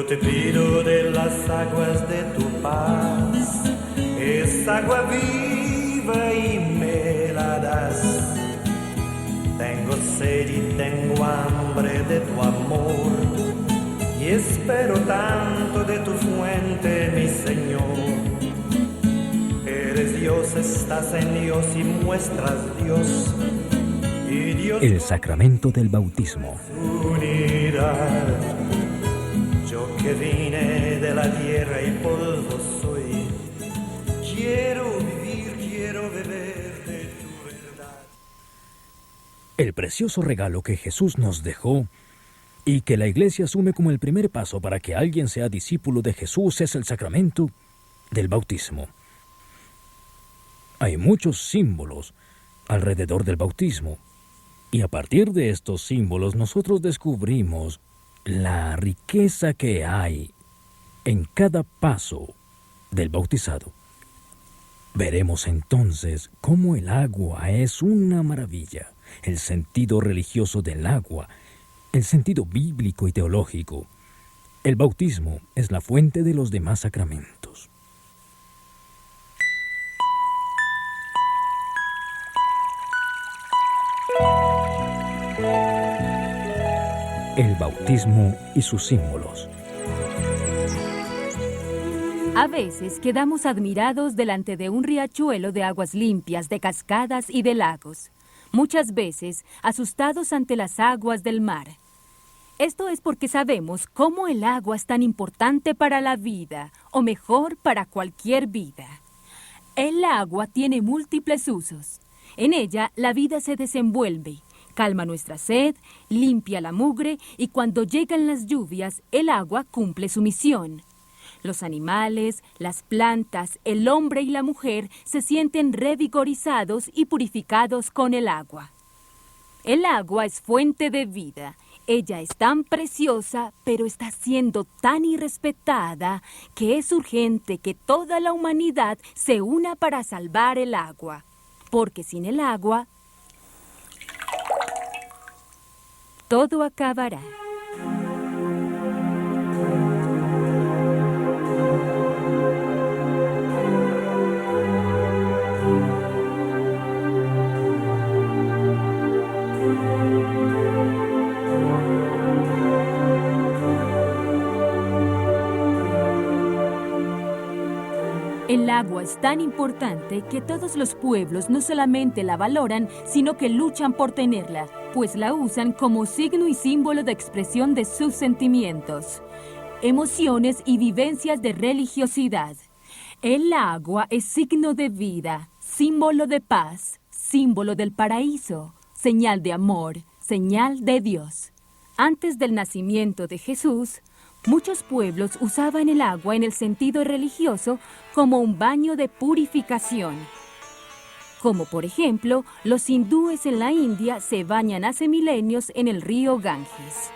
Yo te pido de las aguas de tu paz, esa agua viva y me la das. Tengo sed y tengo hambre de tu amor, y espero tanto de tu fuente, mi Señor. Eres Dios, estás en Dios y muestras Dios. Y Dios El sacramento del bautismo. unidad. Yo que vine de la tierra y polvo soy, quiero vivir, quiero beber de tu verdad. El precioso regalo que Jesús nos dejó y que la Iglesia asume como el primer paso para que alguien sea discípulo de Jesús es el sacramento del bautismo. Hay muchos símbolos alrededor del bautismo, y a partir de estos símbolos nosotros descubrimos la riqueza que hay en cada paso del bautizado. Veremos entonces cómo el agua es una maravilla, el sentido religioso del agua, el sentido bíblico y teológico. El bautismo es la fuente de los demás sacramentos. El bautismo y sus símbolos. A veces quedamos admirados delante de un riachuelo de aguas limpias, de cascadas y de lagos. Muchas veces asustados ante las aguas del mar. Esto es porque sabemos cómo el agua es tan importante para la vida, o mejor, para cualquier vida. El agua tiene múltiples usos. En ella, la vida se desenvuelve. Calma nuestra sed, limpia la mugre y cuando llegan las lluvias, el agua cumple su misión. Los animales, las plantas, el hombre y la mujer se sienten revigorizados y purificados con el agua. El agua es fuente de vida. Ella es tan preciosa, pero está siendo tan irrespetada que es urgente que toda la humanidad se una para salvar el agua. Porque sin el agua, todo acabará. El agua es tan importante que todos los pueblos no solamente la valoran, sino que luchan por tenerla, pues la usan como signo y símbolo de expresión de sus sentimientos, emociones y vivencias de religiosidad. El agua es signo de vida, símbolo de paz, símbolo del paraíso, señal de amor, señal de Dios. Antes del nacimiento de Jesús, muchos pueblos usaban el agua en el sentido religioso como un baño de purificación. Como por ejemplo, los hindúes en la India se bañan hace milenios en el río Ganges.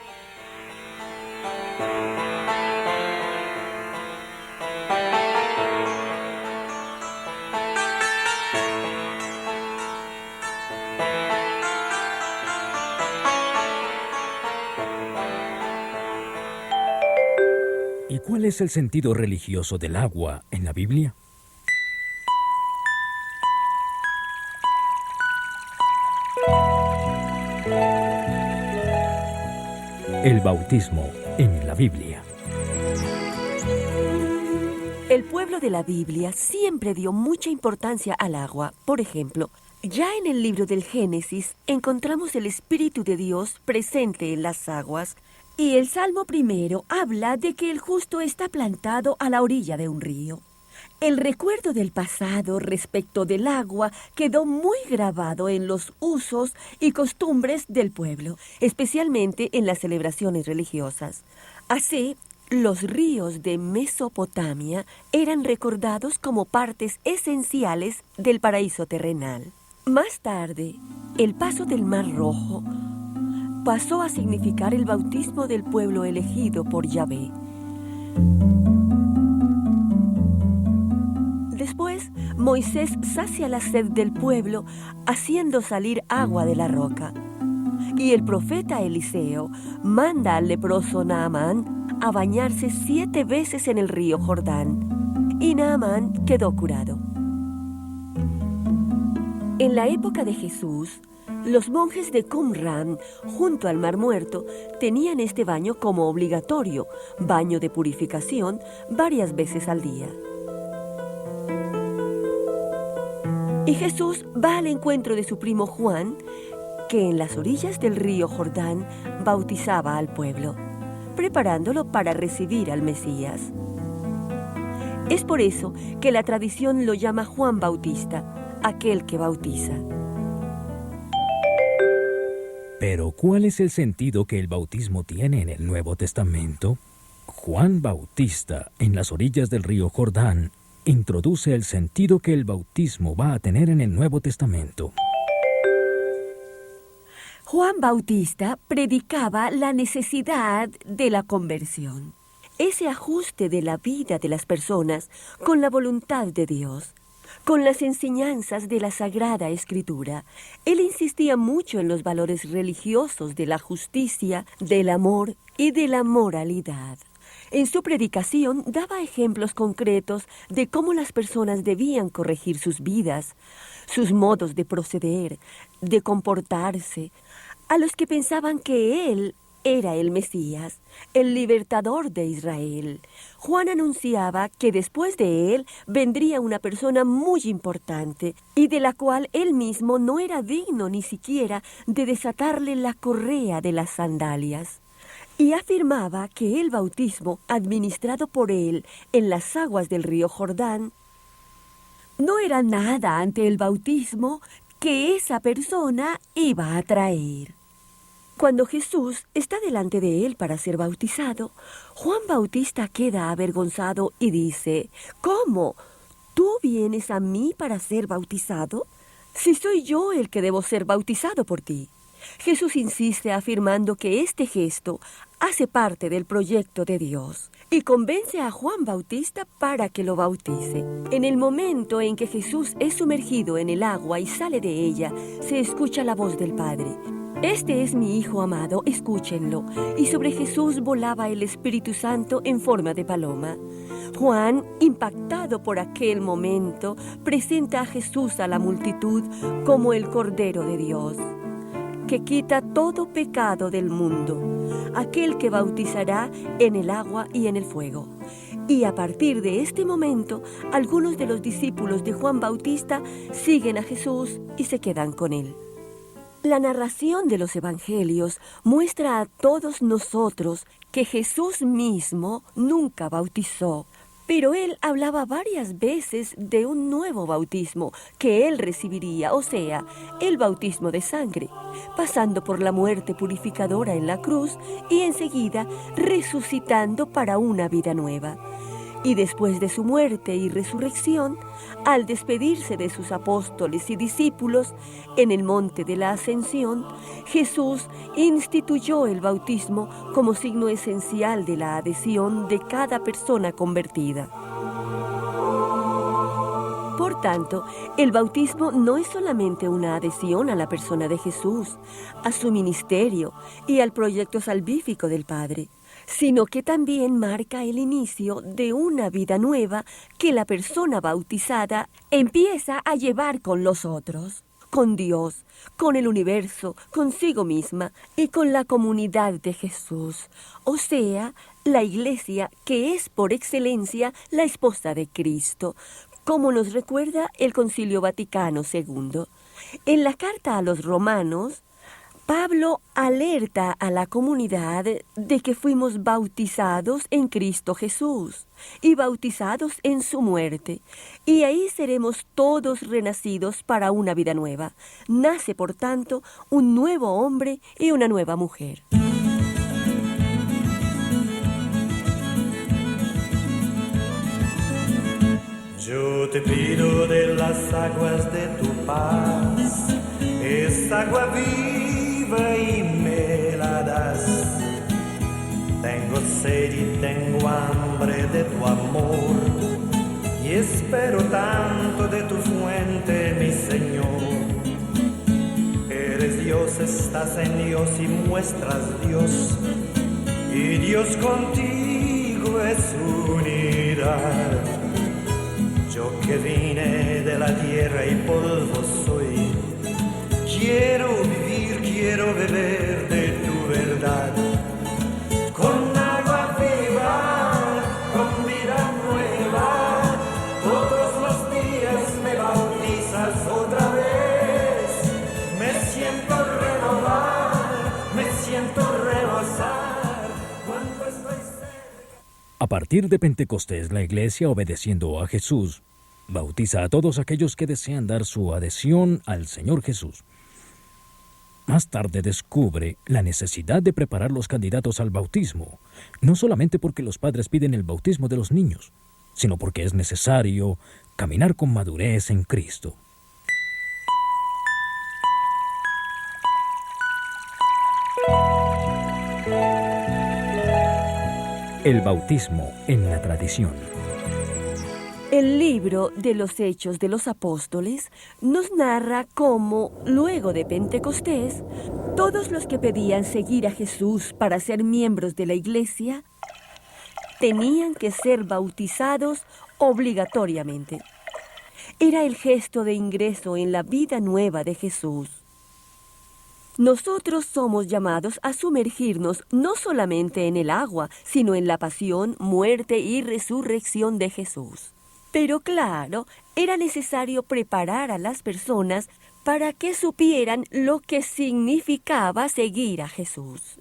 ¿Y cuál es el sentido religioso del agua en la Biblia? El bautismo en la Biblia. El pueblo de la Biblia siempre dio mucha importancia al agua. Por ejemplo, ya en el libro del Génesis encontramos el Espíritu de Dios presente en las aguas. Y el Salmo primero habla de que el justo está plantado a la orilla de un río. El recuerdo del pasado respecto del agua quedó muy grabado en los usos y costumbres del pueblo, especialmente en las celebraciones religiosas. Así, los ríos de Mesopotamia eran recordados como partes esenciales del paraíso terrenal. Más tarde, el paso del Mar Rojo pasó a significar el bautismo del pueblo elegido por Yahvé. Después, Moisés sacia la sed del pueblo haciendo salir agua de la roca. Y el profeta Eliseo manda al leproso Naamán a bañarse 7 veces en el río Jordán, y Naamán quedó curado. En la época de Jesús, los monjes de Qumran, junto al Mar Muerto, tenían este baño como obligatorio, baño de purificación, varias veces al día. Y Jesús va al encuentro de su primo Juan, que en las orillas del río Jordán bautizaba al pueblo, preparándolo para recibir al Mesías. Es por eso que la tradición lo llama Juan Bautista, aquel que bautiza. Pero, ¿cuál es el sentido que el bautismo tiene en el Nuevo Testamento? Juan Bautista, en las orillas del río Jordán, introduce el sentido que el bautismo va a tener en el Nuevo Testamento. Juan Bautista predicaba la necesidad de la conversión, ese ajuste de la vida de las personas con la voluntad de Dios, con las enseñanzas de la Sagrada Escritura. Él insistía mucho en los valores religiosos de la justicia, del amor y de la moralidad. En su predicación daba ejemplos concretos de cómo las personas debían corregir sus vidas, sus modos de proceder, de comportarse, a los que pensaban que Él era el Mesías, el libertador de Israel. Juan anunciaba que después de Él vendría una persona muy importante y de la cual Él mismo no era digno ni siquiera de desatarle la correa de las sandalias. Y afirmaba que el bautismo administrado por Él en las aguas del río Jordán no era nada ante el bautismo que esa persona iba a traer. Cuando Jesús está delante de él para ser bautizado, Juan Bautista queda avergonzado y dice: ¿Cómo? ¿Tú vienes a mí para ser bautizado? Si soy yo el que debo ser bautizado por ti. Jesús insiste afirmando que este gesto hace parte del proyecto de Dios y convence a Juan Bautista para que lo bautice. En el momento en que Jesús es sumergido en el agua y sale de ella, se escucha la voz del Padre: Este es mi Hijo amado, escúchenlo. Y sobre Jesús volaba el Espíritu Santo en forma de paloma. Juan, impactado por aquel momento, presenta a Jesús a la multitud como el Cordero de Dios, que quita todo pecado del mundo, aquel que bautizará en el agua y en el fuego. Y a partir de este momento, algunos de los discípulos de Juan Bautista siguen a Jesús y se quedan con él. La narración de los evangelios muestra a todos nosotros que Jesús mismo nunca bautizó, pero él hablaba varias veces de un nuevo bautismo que él recibiría, o sea, el bautismo de sangre, pasando por la muerte purificadora en la cruz y enseguida resucitando para una vida nueva. Y después de su muerte y resurrección, al despedirse de sus apóstoles y discípulos en el monte de la Ascensión, Jesús instituyó el bautismo como signo esencial de la adhesión de cada persona convertida. Por tanto, el bautismo no es solamente una adhesión a la persona de Jesús, a su ministerio y al proyecto salvífico del Padre, sino que también marca el inicio de una vida nueva que la persona bautizada empieza a llevar con los otros, con Dios, con el universo, consigo misma y con la comunidad de Jesús, o sea, la Iglesia, que es por excelencia la esposa de Cristo, como nos recuerda el Concilio Vaticano II. En la carta a los Romanos, Pablo alerta a la comunidad de que fuimos bautizados en Cristo Jesús y bautizados en su muerte, y ahí seremos todos renacidos para una vida nueva. Nace, por tanto, un nuevo hombre y una nueva mujer. Yo te pido de las aguas de tu paz, esa agua viva y me la das. Tengo sed y tengo hambre de tu amor, y espero tanto de tu fuente, mi Señor. Eres Dios, estás en Dios y muestras Dios, y Dios contigo contigo es unidad. Yo que vine de la tierra y polvo soy, quiero vivir, quiero beber de tu verdad. Con agua viva, con vida nueva, todos los días me bautizas otra vez. Me siento renovar, me siento rebosar cuando estoy cerca. A partir de Pentecostés, la Iglesia, obedeciendo a Jesús, bautiza a todos aquellos que desean dar su adhesión al Señor Jesús. Más tarde descubre la necesidad de preparar los candidatos al bautismo, no solamente porque los padres piden el bautismo de los niños, sino porque es necesario caminar con madurez en Cristo. El bautismo en la tradición. El libro de los Hechos de los Apóstoles nos narra cómo, luego de Pentecostés, todos los que pedían seguir a Jesús para ser miembros de la Iglesia tenían que ser bautizados obligatoriamente. Era el gesto de ingreso en la vida nueva de Jesús. Nosotros somos llamados a sumergirnos no solamente en el agua, sino en la pasión, muerte y resurrección de Jesús. Pero claro, era necesario preparar a las personas para que supieran lo que significaba seguir a Jesús.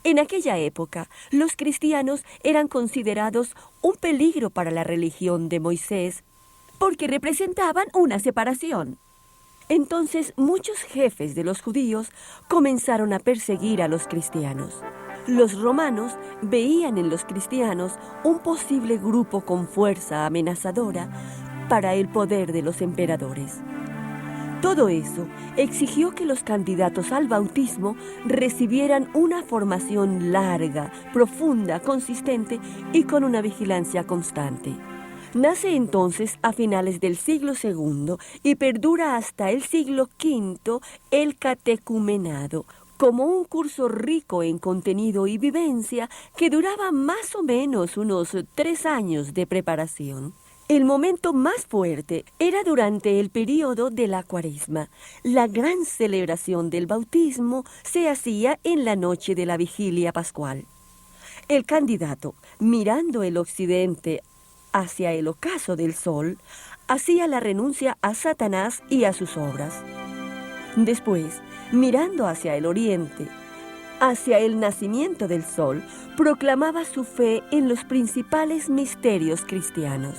En aquella época, los cristianos eran considerados un peligro para la religión de Moisés, porque representaban una separación. Entonces, muchos jefes de los judíos comenzaron a perseguir a los cristianos. Los romanos veían en los cristianos un posible grupo con fuerza amenazadora para el poder de los emperadores. Todo eso exigió que los candidatos al bautismo recibieran una formación larga, profunda, consistente y con una vigilancia constante. Nace entonces a finales del siglo II y perdura hasta el siglo V el catecumenado, como un curso rico en contenido y vivencia que duraba más o menos unos 3 años de preparación. El momento más fuerte era durante el período de la Cuaresma. La gran celebración del bautismo se hacía en la noche de la vigilia pascual. El candidato, mirando el occidente hacia el ocaso del sol, hacía la renuncia a Satanás y a sus obras. Después, mirando hacia el oriente, hacia el nacimiento del sol, proclamaba su fe en los principales misterios cristianos.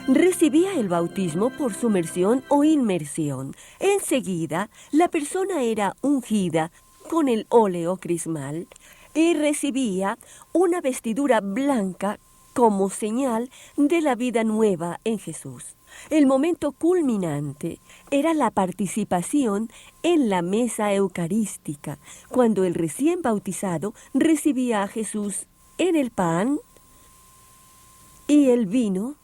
Recibía el bautismo por sumersión o inmersión. Enseguida, la persona era ungida con el óleo crismal y recibía una vestidura blanca como señal de la vida nueva en Jesús. El momento culminante era la participación en la mesa eucarística, cuando el recién bautizado recibía a Jesús en el pan y el vino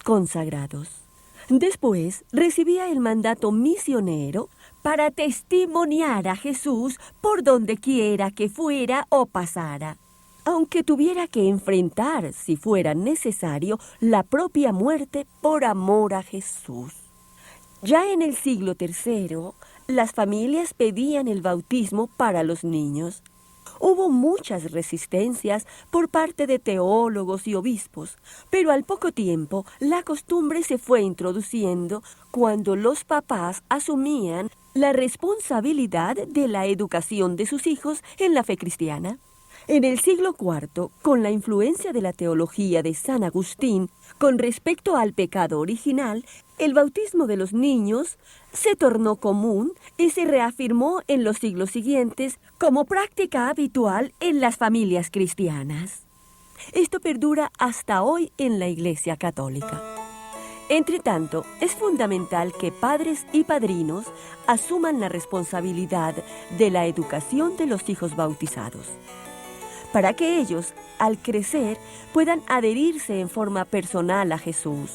consagrados. Después recibía el mandato misionero para testimoniar a Jesús por donde quiera que fuera o pasara, aunque tuviera que enfrentar, si fuera necesario, la propia muerte por amor a Jesús. Ya en el siglo III, las familias pedían el bautismo para los niños. Hubo muchas resistencias por parte de teólogos y obispos, pero al poco tiempo la costumbre se fue introduciendo cuando los papás asumían la responsabilidad de la educación de sus hijos en la fe cristiana. En el siglo IV, con la influencia de la teología de San Agustín con respecto al pecado original, el bautismo de los niños se tornó común y se reafirmó en los siglos siguientes como práctica habitual en las familias cristianas. Esto perdura hasta hoy en la Iglesia Católica. Entretanto, es fundamental que padres y padrinos asuman la responsabilidad de la educación de los hijos bautizados, para que ellos, al crecer, puedan adherirse en forma personal a Jesús,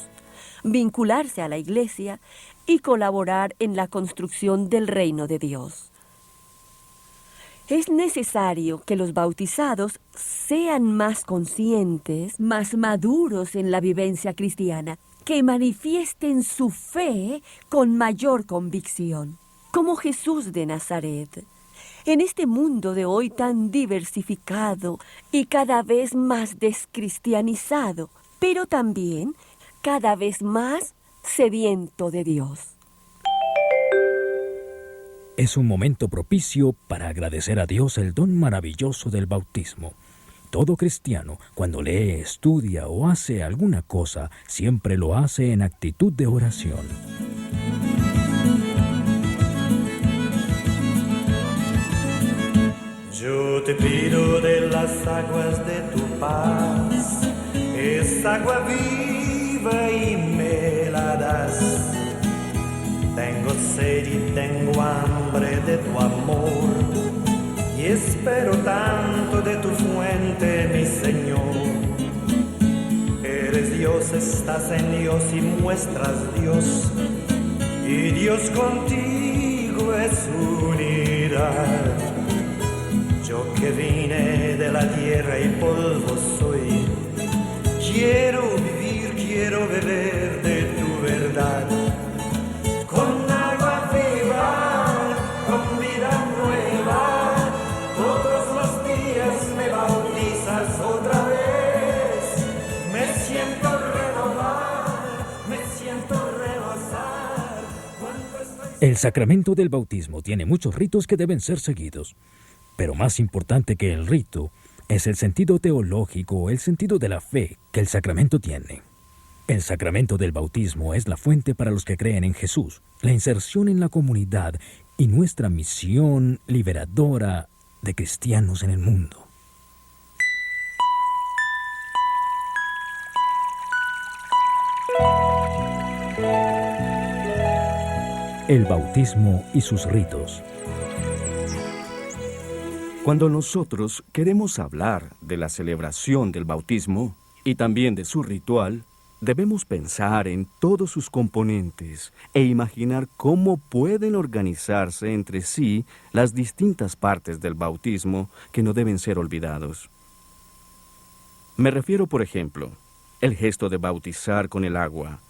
vincularse a la Iglesia y colaborar en la construcción del reino de Dios. Es necesario que los bautizados sean más conscientes, más maduros en la vivencia cristiana, que manifiesten su fe con mayor convicción, como Jesús de Nazaret. En este mundo de hoy tan diversificado y cada vez más descristianizado, pero también cada vez más sediento de Dios. Es un momento propicio para agradecer a Dios el don maravilloso del bautismo. Todo cristiano, cuando lee, estudia o hace alguna cosa, siempre lo hace en actitud de oración. Yo te pido de las aguas de tu paz, esa agua viva y me la das. Tengo sed y tengo hambre de tu amor, y espero tanto de tu fuente, mi Señor. Eres Dios, estás en Dios y muestras Dios, y Dios contigo es unidad. Yo que vine de la tierra y polvo soy, quiero vivir, quiero beber de tu verdad. Con agua viva, con vida nueva, todos los días me bautizas otra vez. Me siento renovar, me siento rebosar. El sacramento del bautismo tiene muchos ritos que deben ser seguidos. Pero más importante que el rito es el sentido teológico, el sentido de la fe que el sacramento tiene. El sacramento del bautismo es la fuente para los que creen en Jesús, la inserción en la comunidad y nuestra misión liberadora de cristianos en el mundo. El bautismo y sus ritos. Cuando nosotros queremos hablar de la celebración del bautismo y también de su ritual, debemos pensar en todos sus componentes e imaginar cómo pueden organizarse entre sí las distintas partes del bautismo que no deben ser olvidados. Me refiero, por ejemplo, el gesto de bautizar con el agua,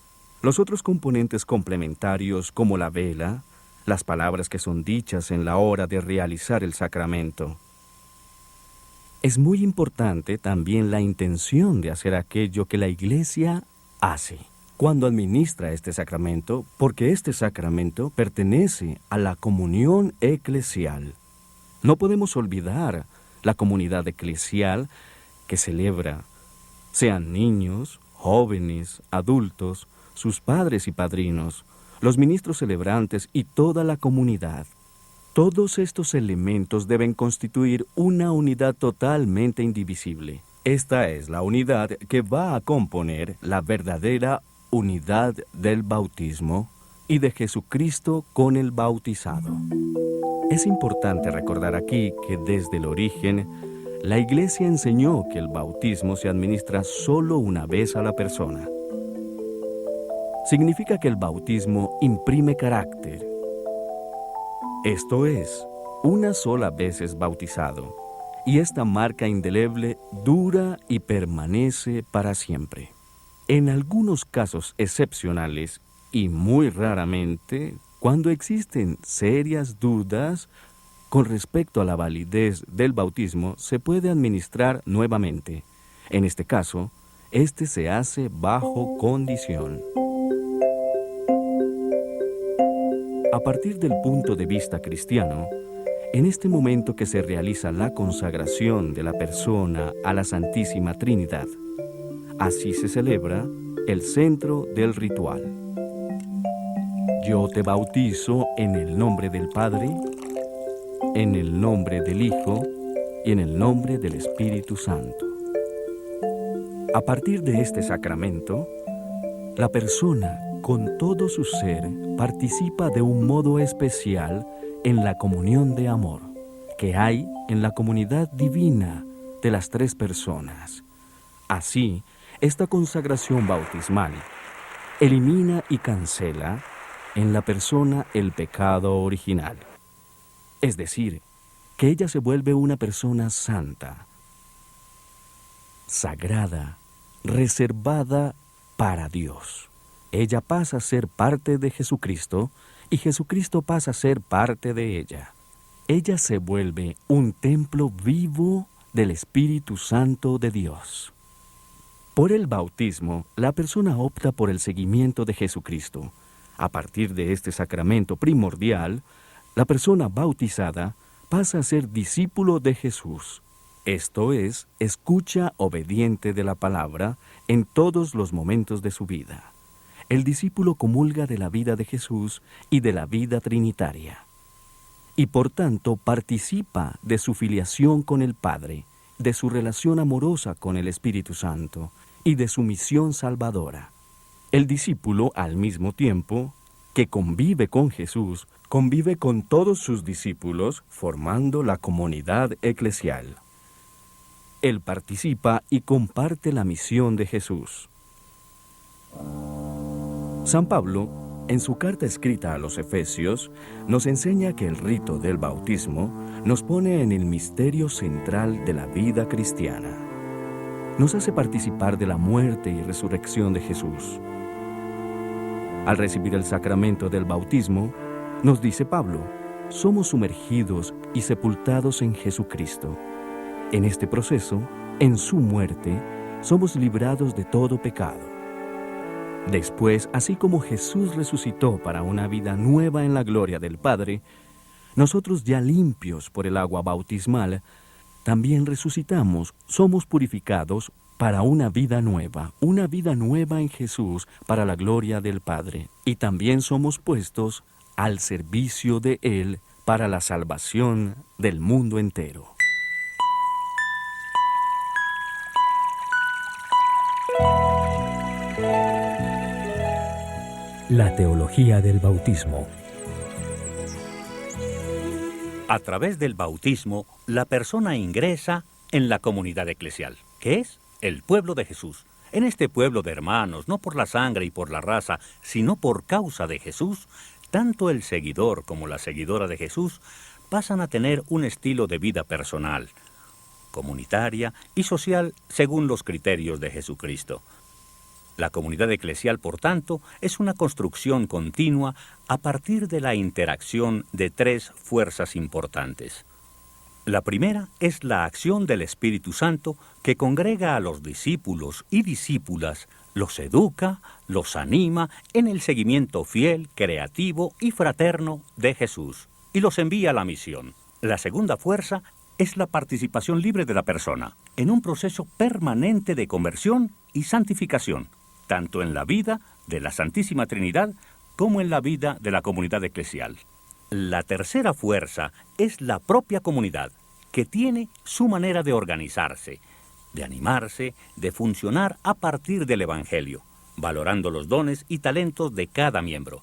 los otros componentes complementarios como la vela, las palabras que son dichas en la hora de realizar el sacramento. Es muy importante también la intención de hacer aquello que la Iglesia hace cuando administra este sacramento, porque este sacramento pertenece a la comunión eclesial. No podemos olvidar la comunidad eclesial que celebra, sean niños, jóvenes, adultos, sus padres y padrinos, los ministros celebrantes y toda la comunidad. Todos estos elementos deben constituir una unidad totalmente indivisible. Esta es la unidad que va a componer la verdadera unidad del bautismo y de Jesucristo con el bautizado. Es importante recordar aquí que desde el origen, la Iglesia enseñó que el bautismo se administra solo una vez a la persona. Significa que el bautismo imprime carácter. Esto es, una sola vez es bautizado, y esta marca indeleble dura y permanece para siempre. En algunos casos excepcionales, y muy raramente, cuando existen serias dudas con respecto a la validez del bautismo, se puede administrar nuevamente. En este caso, este se hace bajo condición. A partir del punto de vista cristiano, en este momento que se realiza la consagración de la persona a la Santísima Trinidad, así se celebra el centro del ritual. Yo te bautizo en el nombre del Padre, en el nombre del Hijo y en el nombre del Espíritu Santo. A partir de este sacramento, la persona con todo su ser participa de un modo especial en la comunión de amor que hay en la comunidad divina de las tres personas. Así, esta consagración bautismal elimina y cancela en la persona el pecado original. Es decir, que ella se vuelve una persona santa, sagrada, reservada para Dios. Ella pasa a ser parte de Jesucristo y Jesucristo pasa a ser parte de ella. Ella se vuelve un templo vivo del Espíritu Santo de Dios. Por el bautismo, la persona opta por el seguimiento de Jesucristo. A partir de este sacramento primordial, la persona bautizada pasa a ser discípulo de Jesús. Esto es, escucha obediente de la palabra en todos los momentos de su vida. El discípulo comulga de la vida de Jesús y de la vida trinitaria. Y por tanto participa de su filiación con el Padre, de su relación amorosa con el Espíritu Santo y de su misión salvadora. El discípulo, al mismo tiempo que convive con Jesús, convive con todos sus discípulos, formando la comunidad eclesial. Él participa y comparte la misión de Jesús. San Pablo, en su carta escrita a los Efesios, nos enseña que el rito del bautismo nos pone en el misterio central de la vida cristiana. Nos hace participar de la muerte y resurrección de Jesús. Al recibir el sacramento del bautismo, nos dice Pablo, somos sumergidos y sepultados en Jesucristo. En este proceso, en su muerte, somos librados de todo pecado. Después, así como Jesús resucitó para una vida nueva en la gloria del Padre, nosotros ya limpios por el agua bautismal, también resucitamos, somos purificados para una vida nueva en Jesús para la gloria del Padre. Y también somos puestos al servicio de Él para la salvación del mundo entero. La teología del bautismo. A través del bautismo, la persona ingresa en la comunidad eclesial, que es el pueblo de Jesús. En este pueblo de hermanos, no por la sangre y por la raza, sino por causa de Jesús, tanto el seguidor como la seguidora de Jesús pasan a tener un estilo de vida personal, comunitaria y social según los criterios de Jesucristo. La comunidad eclesial, por tanto, es una construcción continua a partir de la interacción de tres fuerzas importantes. La primera es la acción del Espíritu Santo que congrega a los discípulos y discípulas, los educa, los anima en el seguimiento fiel, creativo y fraterno de Jesús y los envía a la misión. La segunda fuerza es la participación libre de la persona en un proceso permanente de conversión y santificación, tanto en la vida de la Santísima Trinidad como en la vida de la comunidad eclesial. La tercera fuerza es la propia comunidad, que tiene su manera de organizarse, de animarse, de funcionar a partir del Evangelio, valorando los dones y talentos de cada miembro.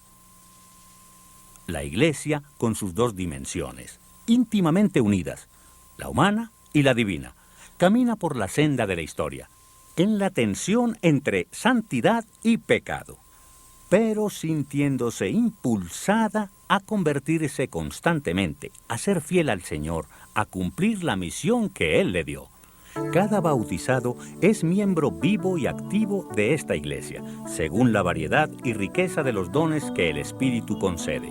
La Iglesia, con sus dos dimensiones, íntimamente unidas, la humana y la divina, camina por la senda de la historia, en la tensión entre santidad y pecado, pero sintiéndose impulsada a convertirse constantemente, a ser fiel al Señor, a cumplir la misión que Él le dio. Cada bautizado es miembro vivo y activo de esta Iglesia, según la variedad y riqueza de los dones que el Espíritu concede.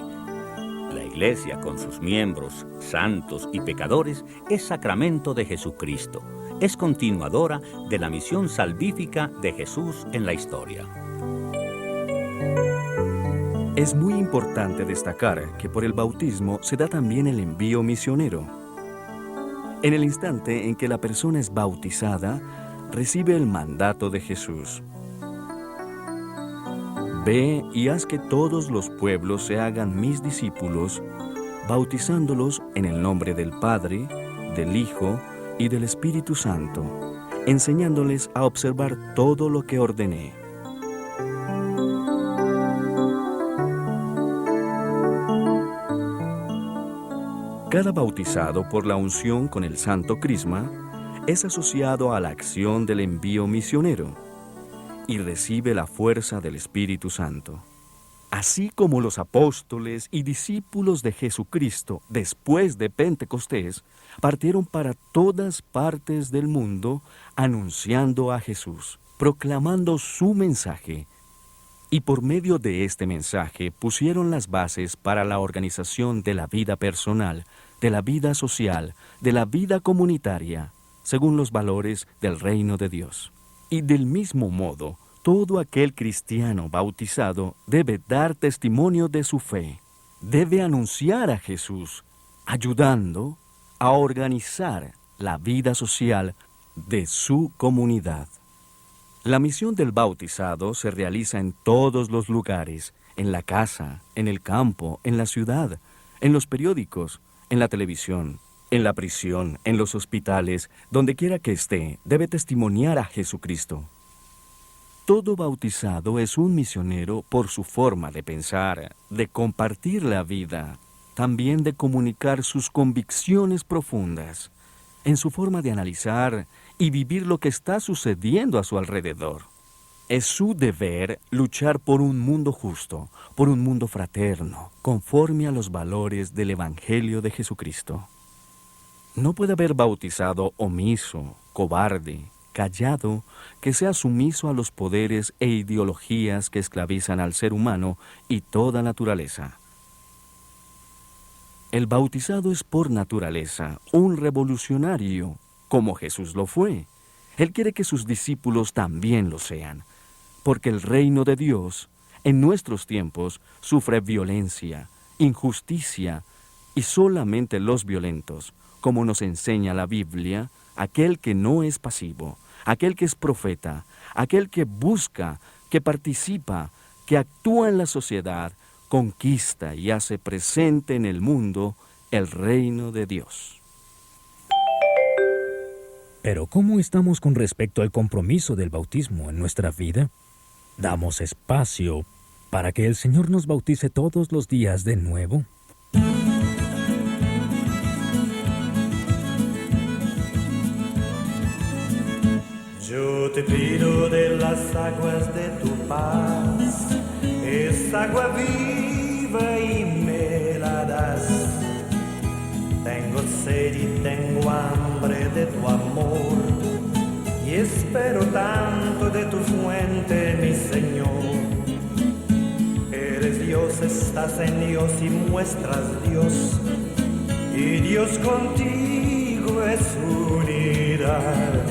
La Iglesia, con sus miembros, santos y pecadores, es sacramento de Jesucristo. Es continuadora de la misión salvífica de Jesús en la historia. Es muy importante destacar que por el bautismo se da también el envío misionero. En el instante en que la persona es bautizada, recibe el mandato de Jesús. Ve y haz que todos los pueblos se hagan mis discípulos, bautizándolos en el nombre del Padre, del Hijo y del Espíritu Santo, enseñándoles a observar todo lo que ordené. Cada bautizado por la unción con el Santo Crisma es asociado a la acción del envío misionero y recibe la fuerza del Espíritu Santo. Así como los apóstoles y discípulos de Jesucristo, después de Pentecostés, partieron para todas partes del mundo anunciando a Jesús, proclamando su mensaje, y por medio de este mensaje pusieron las bases para la organización de la vida personal, de la vida social, de la vida comunitaria, según los valores del reino de Dios. Y del mismo modo, todo aquel cristiano bautizado debe dar testimonio de su fe, debe anunciar a Jesús, ayudando a organizar la vida social de su comunidad. La misión del bautizado se realiza en todos los lugares, en la casa, en el campo, en la ciudad, en los periódicos, en la televisión, en la prisión, en los hospitales, donde quiera que esté, debe testimoniar a Jesucristo. Todo bautizado es un misionero por su forma de pensar, de compartir la vida, también de comunicar sus convicciones profundas, en su forma de analizar y vivir lo que está sucediendo a su alrededor. Es su deber luchar por un mundo justo, por un mundo fraterno, conforme a los valores del Evangelio de Jesucristo. No puede haber bautizado omiso, cobarde, callado, que sea sumiso a los poderes e ideologías que esclavizan al ser humano y toda naturaleza. El bautizado es por naturaleza un revolucionario, como Jesús lo fue. Él quiere que sus discípulos también lo sean, porque el reino de Dios, en nuestros tiempos, sufre violencia, injusticia, y solamente los violentos, como nos enseña la Biblia, aquel que no es pasivo, aquel que es profeta, aquel que busca, que participa, que actúa en la sociedad, conquista y hace presente en el mundo el reino de Dios. Pero ¿cómo estamos con respecto al compromiso del bautismo en nuestra vida? ¿Damos espacio para que el Señor nos bautice todos los días de nuevo? Yo te pido de las aguas de tu paz, esa agua viva y me la das. Tengo sed y tengo hambre de tu amor, y espero tanto de tu fuente, mi Señor. Eres Dios, estás en Dios y muestras Dios, y Dios contigo es unidad.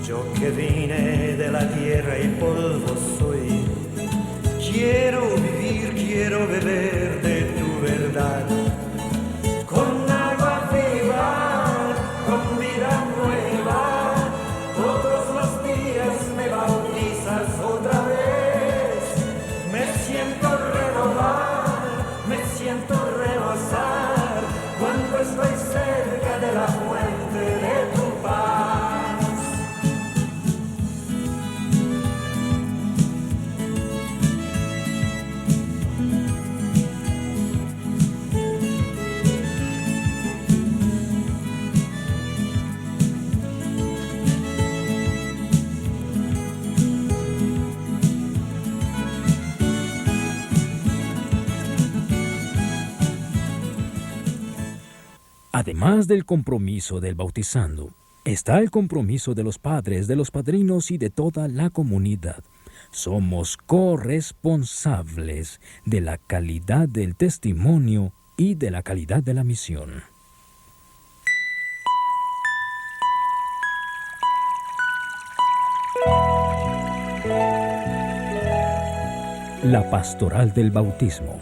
Yo que vine de la tierra y polvo soy, quiero vivir, quiero beber de tu verdad. Con agua viva, con vida nueva, todos los días me bautizas otra vez. Me siento renovar, me siento rebosar, cuando estoy cerca de la fuente de tu paz. Además del compromiso del bautizando, está el compromiso de los padres, de los padrinos y de toda la comunidad. Somos corresponsables de la calidad del testimonio y de la calidad de la misión. La pastoral del bautismo.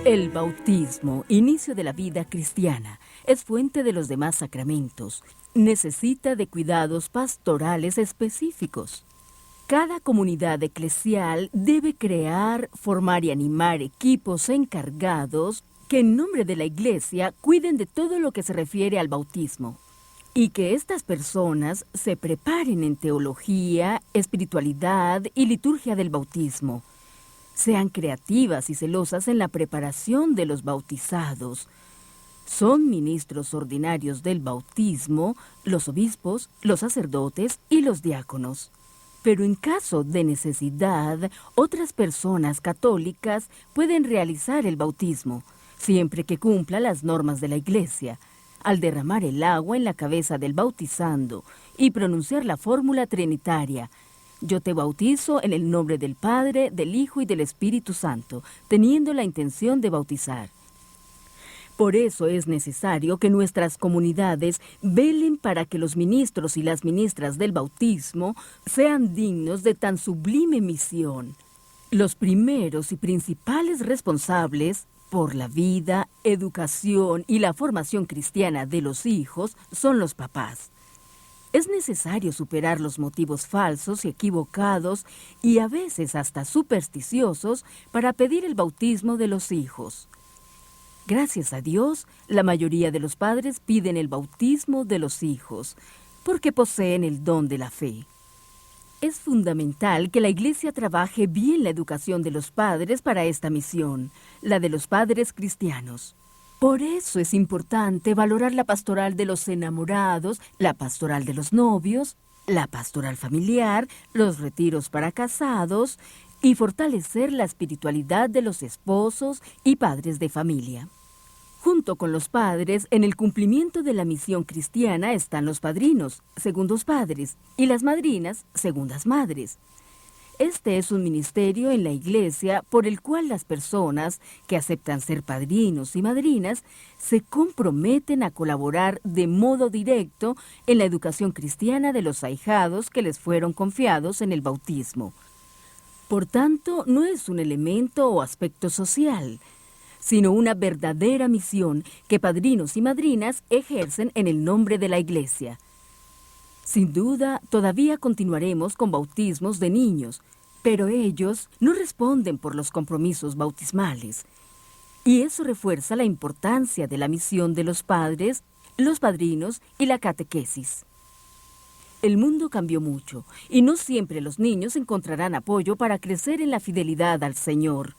El bautismo, inicio de la vida cristiana, es fuente de los demás sacramentos. Necesita de cuidados pastorales específicos. Cada comunidad eclesial debe crear, formar y animar equipos encargados que en nombre de la Iglesia cuiden de todo lo que se refiere al bautismo. Y que estas personas se preparen en teología, espiritualidad y liturgia del bautismo. Sean creativas y celosas en la preparación de los bautizados. Son ministros ordinarios del bautismo, los obispos, los sacerdotes y los diáconos. Pero en caso de necesidad, otras personas católicas pueden realizar el bautismo, siempre que cumpla las normas de la Iglesia, al derramar el agua en la cabeza del bautizando y pronunciar la fórmula trinitaria: yo te bautizo en el nombre del Padre, del Hijo y del Espíritu Santo, teniendo la intención de bautizar. Por eso es necesario que nuestras comunidades velen para que los ministros y las ministras del bautismo sean dignos de tan sublime misión. Los primeros y principales responsables por la vida, educación y la formación cristiana de los hijos son los papás. Es necesario superar los motivos falsos y equivocados y a veces hasta supersticiosos para pedir el bautismo de los hijos. Gracias a Dios, la mayoría de los padres piden el bautismo de los hijos, porque poseen el don de la fe. Es fundamental que la Iglesia trabaje bien la educación de los padres para esta misión, la de los padres cristianos. Por eso es importante valorar la pastoral de los enamorados, la pastoral de los novios, la pastoral familiar, los retiros para casados y fortalecer la espiritualidad de los esposos y padres de familia. Junto con los padres, en el cumplimiento de la misión cristiana están los padrinos, segundos padres, y las madrinas, segundas madres. Este es un ministerio en la Iglesia por el cual las personas que aceptan ser padrinos y madrinas se comprometen a colaborar de modo directo en la educación cristiana de los ahijados que les fueron confiados en el bautismo. Por tanto, no es un elemento o aspecto social, sino una verdadera misión que padrinos y madrinas ejercen en el nombre de la Iglesia. Sin duda, todavía continuaremos con bautismos de niños, pero ellos no responden por los compromisos bautismales. Y eso refuerza la importancia de la misión de los padres, los padrinos y la catequesis. El mundo cambió mucho, y no siempre los niños encontrarán apoyo para crecer en la fidelidad al Señor.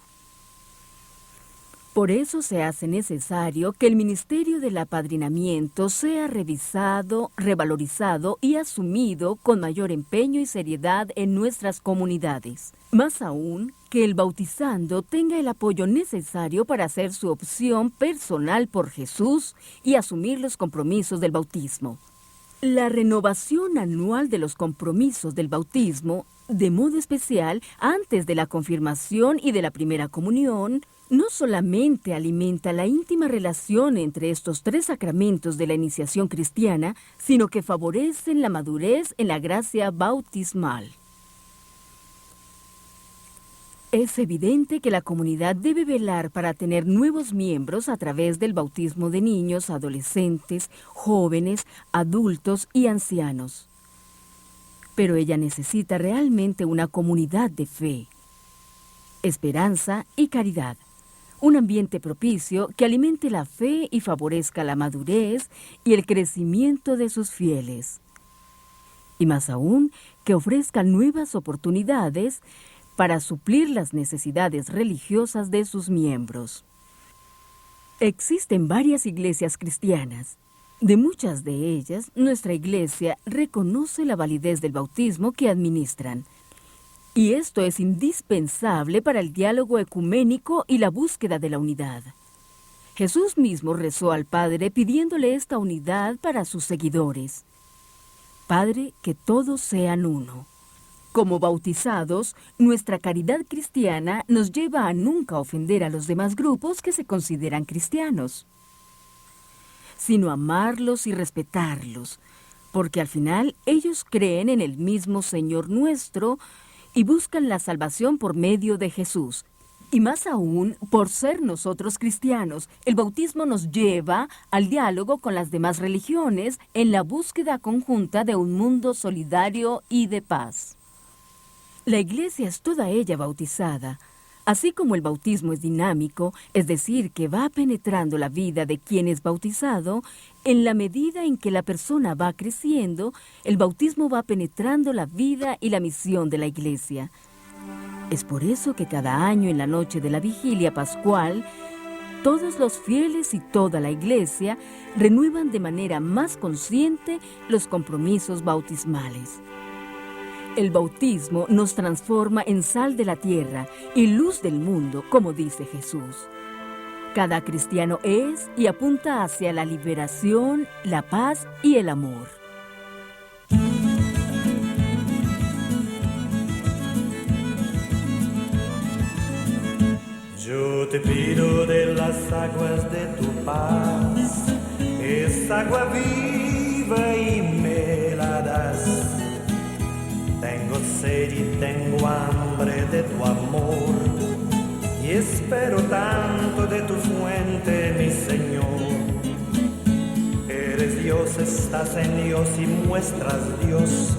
Por eso se hace necesario que el ministerio del apadrinamiento sea revisado, revalorizado y asumido con mayor empeño y seriedad en nuestras comunidades. Más aún, que el bautizando tenga el apoyo necesario para hacer su opción personal por Jesús y asumir los compromisos del bautismo. La renovación anual de los compromisos del bautismo, de modo especial antes de la confirmación y de la primera comunión, no solamente alimenta la íntima relación entre estos tres sacramentos de la iniciación cristiana, sino que favorecen la madurez en la gracia bautismal. Es evidente que la comunidad debe velar para tener nuevos miembros a través del bautismo de niños, adolescentes, jóvenes, adultos y ancianos. Pero ella necesita realmente una comunidad de fe, esperanza y caridad. Un ambiente propicio que alimente la fe y favorezca la madurez y el crecimiento de sus fieles. Y más aún, que ofrezca nuevas oportunidades para suplir las necesidades religiosas de sus miembros. Existen varias iglesias cristianas. De muchas de ellas, nuestra iglesia reconoce la validez del bautismo que administran. Y esto es indispensable para el diálogo ecuménico y la búsqueda de la unidad. Jesús mismo rezó al Padre pidiéndole esta unidad para sus seguidores. Padre, que todos sean uno. Como bautizados, nuestra caridad cristiana nos lleva a nunca ofender a los demás grupos que se consideran cristianos, sino amarlos y respetarlos, porque al final ellos creen en el mismo Señor nuestro y buscan la salvación por medio de Jesús. Y más aún, por ser nosotros cristianos, el bautismo nos lleva al diálogo con las demás religiones en la búsqueda conjunta de un mundo solidario y de paz. La Iglesia es toda ella bautizada, así como el bautismo es dinámico, es decir, que va penetrando la vida de quien es bautizado. En la medida en que la persona va creciendo, el bautismo va penetrando la vida y la misión de la Iglesia. Es por eso que cada año en la noche de la vigilia pascual, todos los fieles y toda la Iglesia renuevan de manera más consciente los compromisos bautismales. El bautismo nos transforma en sal de la tierra y luz del mundo, como dice Jesús. Cada cristiano es y apunta hacia la liberación, la paz y el amor. Yo te pido de las aguas de tu paz, esa agua viva y me la das. Tengo sed y tengo hambre de tu amor, y espero tanto de tu fuente, mi Señor. Eres Dios, estás en Dios y muestras Dios,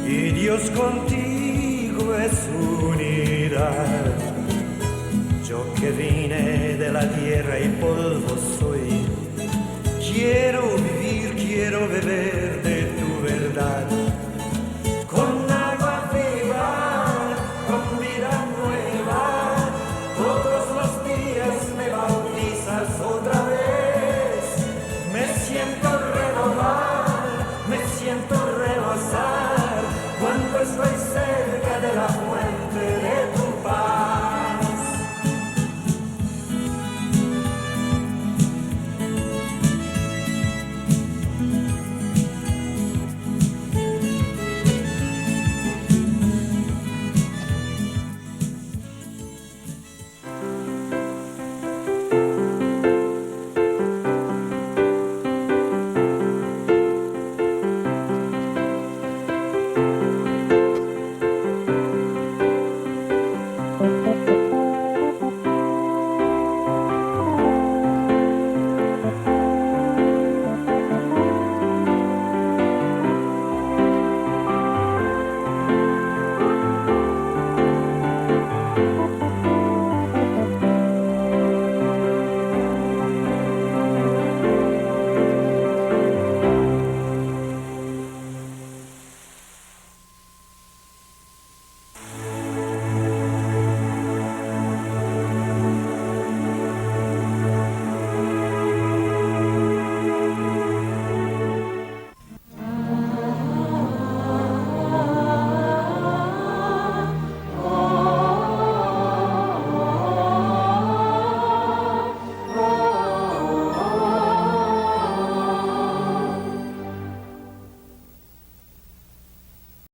y Dios contigo es unidad. Yo que vine de la tierra y polvo soy, quiero vivir, quiero beber de